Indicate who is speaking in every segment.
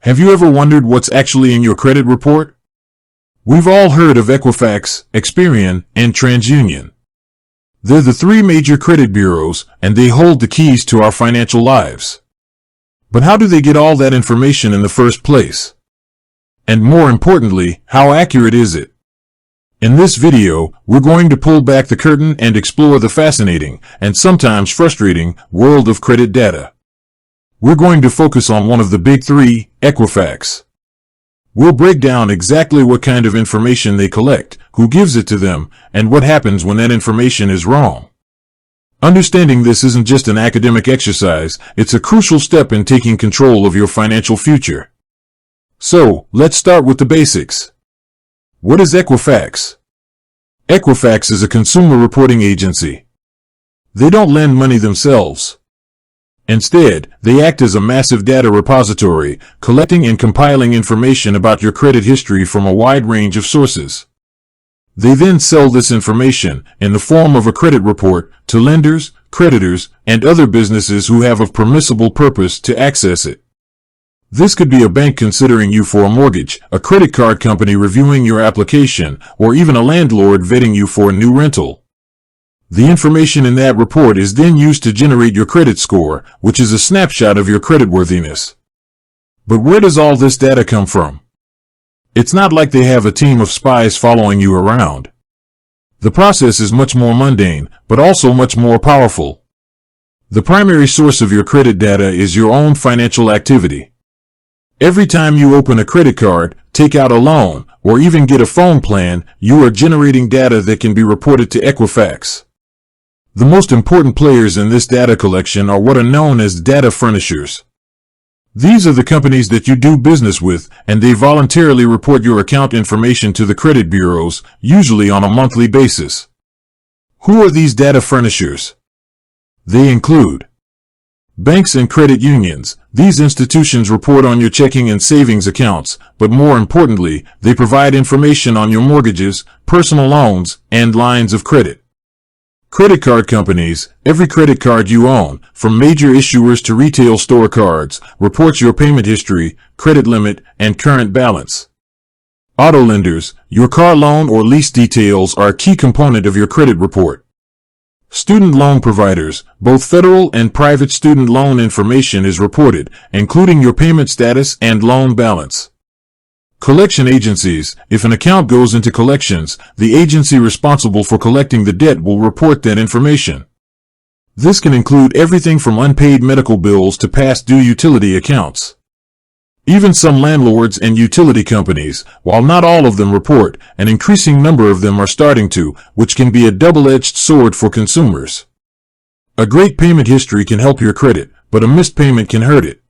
Speaker 1: Have you ever wondered what's actually in your credit report? We've all heard of Equifax, Experian, and TransUnion. They're the three major credit bureaus, and they hold the keys to our financial lives. But how do they get all that information in the first place? And more importantly, how accurate is it? In this video, we're going to pull back the curtain and explore the fascinating, and sometimes frustrating, world of credit data. We're going to focus on one of the big three, Equifax. We'll break down exactly what kind of information they collect, who gives it to them, and what happens when that information is wrong. Understanding this isn't just an academic exercise, it's a crucial step in taking control of your financial future. So, let's start with the basics. What is Equifax? Equifax is a consumer reporting agency. They don't lend money themselves. Instead, they act as a massive data repository, collecting and compiling information about your credit history from a wide range of sources. They then sell this information, in the form of a credit report, to lenders, creditors, and other businesses who have a permissible purpose to access it. This could be a bank considering you for a mortgage, a credit card company reviewing your application, or even a landlord vetting you for a new rental. The information in that report is then used to generate your credit score, which is a snapshot of your creditworthiness. But where does all this data come from? It's not like they have a team of spies following you around. The process is much more mundane, but also much more powerful. The primary source of your credit data is your own financial activity. Every time you open a credit card, take out a loan, or even get a phone plan, you are generating data that can be reported to Equifax. The most important players in this data collection are what are known as data furnishers. These are the companies that you do business with, and they voluntarily report your account information to the credit bureaus, usually on a monthly basis. Who are these data furnishers? They include banks and credit unions. These institutions report on your checking and savings accounts, but more importantly, they provide information on your mortgages, personal loans, and lines of credit. Credit card companies, every credit card you own, from major issuers to retail store cards, reports your payment history, credit limit, and current balance. Auto lenders, your car loan or lease details are a key component of your credit report. Student loan providers, both federal and private student loan information is reported, including your payment status and loan balance. Collection agencies, if an account goes into collections, the agency responsible for collecting the debt will report that information. This can include everything from unpaid medical bills to past due utility accounts. Even some landlords and utility companies, while not all of them report, an increasing number of them are starting to, which can be a double-edged sword for consumers. A great payment history can help your credit, but a missed payment can hurt it.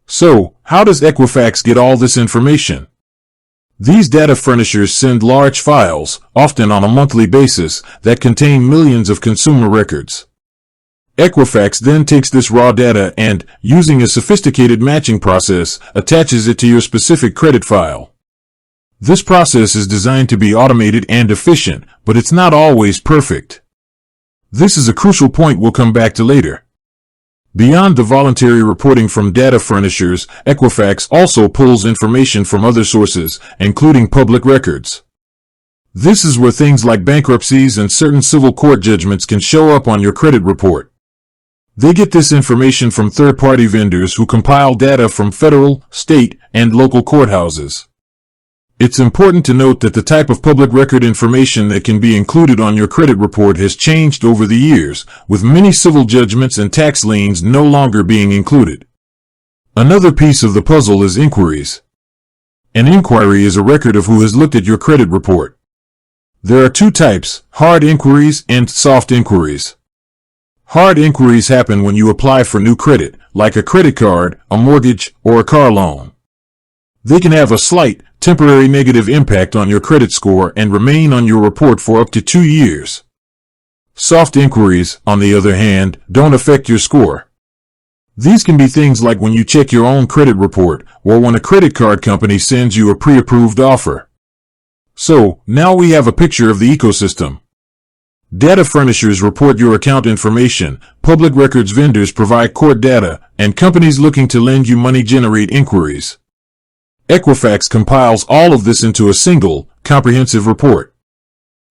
Speaker 1: So, how does Equifax get all this information? These data furnishers send large files, often on a monthly basis, that contain millions of consumer records. Equifax then takes this raw data and, using a sophisticated matching process, attaches it to your specific credit file. This process is designed to be automated and efficient, but it's not always perfect. This is a crucial point we'll come back to later. Beyond the voluntary reporting from data furnishers, Equifax also pulls information from other sources, including public records. This is where things like bankruptcies and certain civil court judgments can show up on your credit report. They get this information from third-party vendors who compile data from federal, state, and local courthouses. It's important to note that the type of public record information that can be included on your credit report has changed over the years, with many civil judgments and tax liens no longer being included. Another piece of the puzzle is inquiries. An inquiry is a record of who has looked at your credit report. There are two types, hard inquiries and soft inquiries. Hard inquiries happen when you apply for new credit, like a credit card, a mortgage, or a car loan. They can have a slight, temporary negative impact on your credit score and remain on your report for up to 2 years. Soft inquiries, on the other hand, don't affect your score. These can be things like when you check your own credit report, or when a credit card company sends you a pre-approved offer. So, now we have a picture of the ecosystem. Data furnishers report your account information, public records vendors provide court data, and companies looking to lend you money generate inquiries. Equifax compiles all of this into a single, comprehensive report.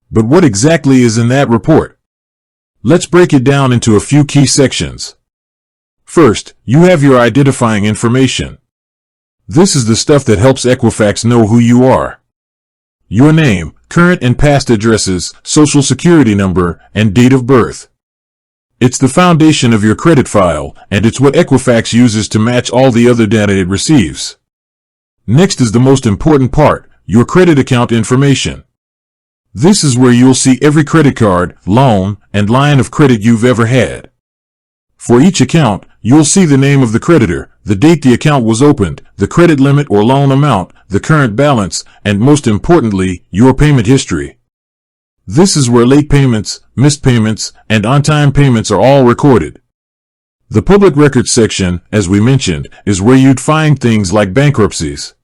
Speaker 1: But what exactly is in that report? Let's break it down into a few key sections. First, you have your identifying information. This is the stuff that helps Equifax know who you are. Your name, current and past addresses, social security number, and date of birth. It's the foundation of your credit file, and it's what Equifax uses to match all the other data it receives. Next is the most important part, your credit account information. This is where you'll see every credit card, loan, and line of credit you've ever had. For each account, you'll see the name of the creditor, the date the account was opened, the credit limit or loan amount, the current balance, and most importantly, your payment history. This is where late payments, missed payments, and on-time payments are all recorded. The public records section, as we mentioned, is where you'd find things like bankruptcies.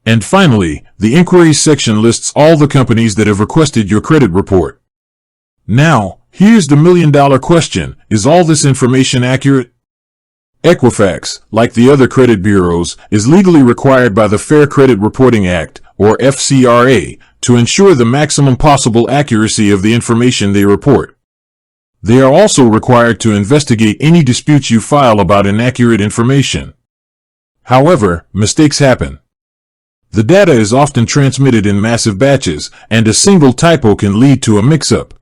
Speaker 1: And finally, the inquiries section lists all the companies that have requested your credit report. Now, here's the million-dollar question, is all this information accurate? Equifax, like the other credit bureaus, is legally required by the Fair Credit Reporting Act, or FCRA, to ensure the maximum possible accuracy of the information they report. They are also required to investigate any disputes you file about inaccurate information. However, mistakes happen. The data is often transmitted in massive batches, and a single typo can lead to a mix-up.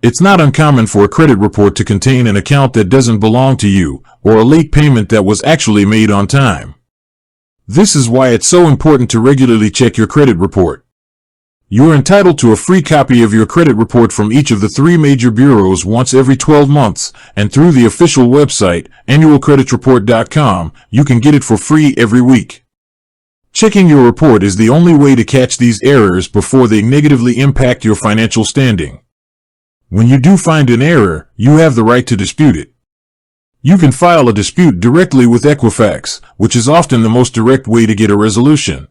Speaker 1: It's not uncommon for a credit report to contain an account that doesn't belong to you, or a late payment that was actually made on time. This is why it's so important to regularly check your credit report. You're entitled to a free copy of your credit report from each of the 3 major bureaus once every 12 months, and through the official website, annualcreditreport.com, you can get it for free every week. Checking your report is the only way to catch these errors before they negatively impact your financial standing. When you do find an error, you have the right to dispute it. You can file a dispute directly with Equifax, which is often the most direct way to get a resolution.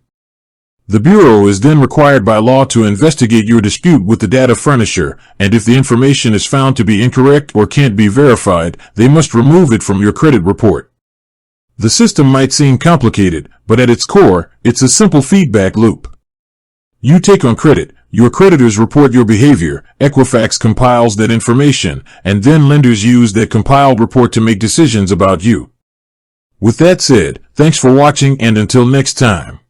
Speaker 1: The Bureau is then required by law to investigate your dispute with the data furnisher, and if the information is found to be incorrect or can't be verified, they must remove it from your credit report. The system might seem complicated, but at its core, it's a simple feedback loop. You take on credit, your creditors report your behavior, Equifax compiles that information, and then lenders use that compiled report to make decisions about you. With that said, thanks for watching, and until next time.